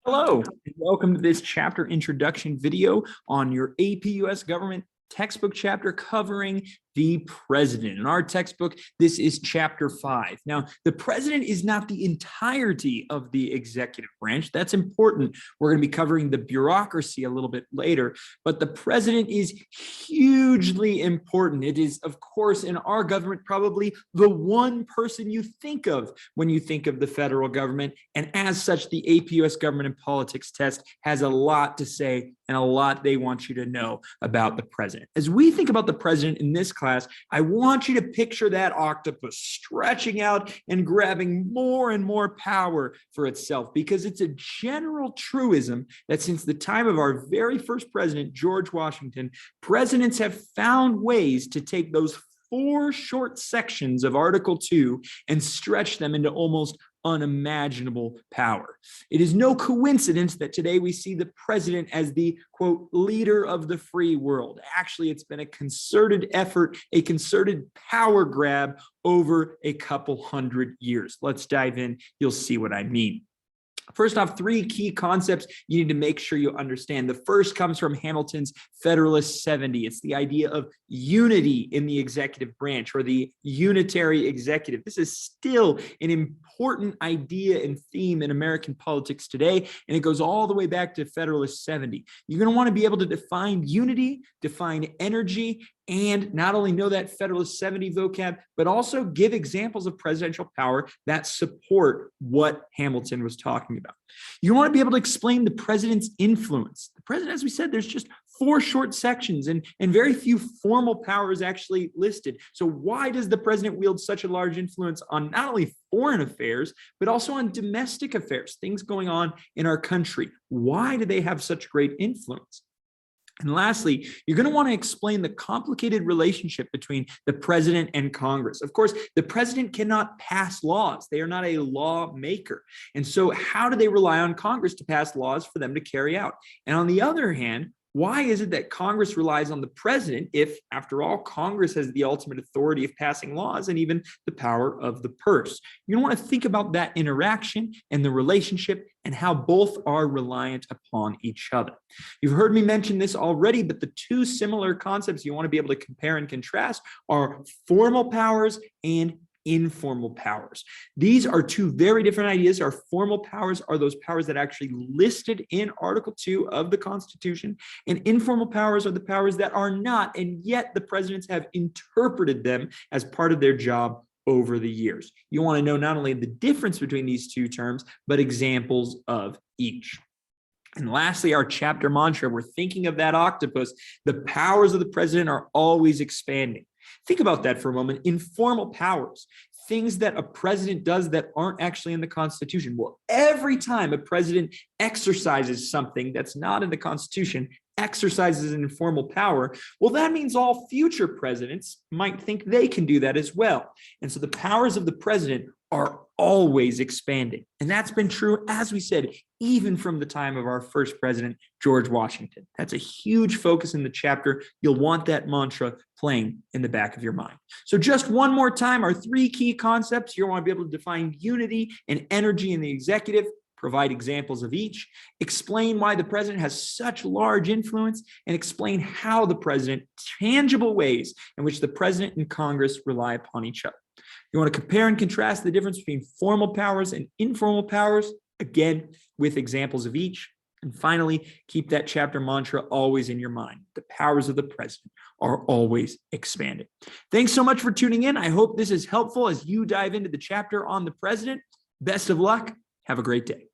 Hello, and welcome to this chapter introduction video on your AP US Government textbook chapter covering the president. In our textbook, this is chapter 5. Now, the president is not the entirety of the executive branch. That's important. We're going to be covering the bureaucracy a little bit later, but the president is hugely important. It is, of course, in our government, probably the one person you think of when you think of the federal government. And as such, the AP US Government and Politics test has a lot to say and a lot they want you to know about the president. As we think about the president in this class, I want you to picture that octopus stretching out and grabbing more and more power for itself, because it's a general truism that since the time of our very first president, George Washington, presidents have found ways to take those 4 short sections of Article 2 and stretch them into almost unimaginable power. It is no coincidence that today we see the president as the, quote, leader of the free world. Actually, it's been a concerted effort, a concerted power grab over a couple hundred years. Let's dive in. You'll see what I mean. First off, 3 key concepts you need to make sure you understand. The first comes from Hamilton's Federalist 70. It's the idea of unity in the executive branch, or the unitary executive. This is still an important idea and theme in American politics today, and it goes all the way back to Federalist 70. You're going to want to be able to define unity, define energy, and not only know that Federalist 70 vocab, but also give examples of presidential power that support what Hamilton was talking about. You want to be able to explain the president's influence. The president, as we said, there's just 4 short sections and very few formal powers actually listed. So why does the president wield such a large influence on not only foreign affairs, but also on domestic affairs, things going on in our country? Why do they have such great influence? And lastly, you're going to want to explain the complicated relationship between the president and Congress. Of course, the president cannot pass laws. They are not a lawmaker. And so how do they rely on Congress to pass laws for them to carry out? And on the other hand, why is it that Congress relies on the president if, after all, Congress has the ultimate authority of passing laws and even the power of the purse? You want to think about that interaction and the relationship and how both are reliant upon each other. You've heard me mention this already, but the 2 similar concepts you want to be able to compare and contrast are formal powers and informal powers. These are 2 very different ideas. Our formal powers are those powers that are actually listed in Article 2 of the Constitution, and informal powers are the powers that are not, and yet the presidents have interpreted them as part of their job over the years. You want to know not only the difference between these 2 terms, but examples of each. And lastly, our chapter mantra, we're thinking of that octopus. The powers of the president are always expanding. Think about that for a moment. Informal powers, things that a president does that aren't actually in the Constitution. Well, every time a president exercises something that's not in the Constitution, exercises an informal power, well, that means all future presidents might think they can do that as well. And so the powers of the president are always expanding. And that's been true, as we said, even from the time of our first president, George Washington. That's a huge focus in the chapter. You'll want that mantra playing in the back of your mind. So just one more time, our 3 key concepts. You want to be able to define unity and energy in the executive, provide examples of each, explain why the president has such large influence, and explain how the president, tangible ways in which the president and Congress rely upon each other. You want to compare and contrast the difference between formal powers and informal powers, again, with examples of each. And finally, keep that chapter mantra always in your mind. The powers of the president are always expanding. Thanks so much for tuning in. I hope this is helpful as you dive into the chapter on the president. Best of luck. Have a great day.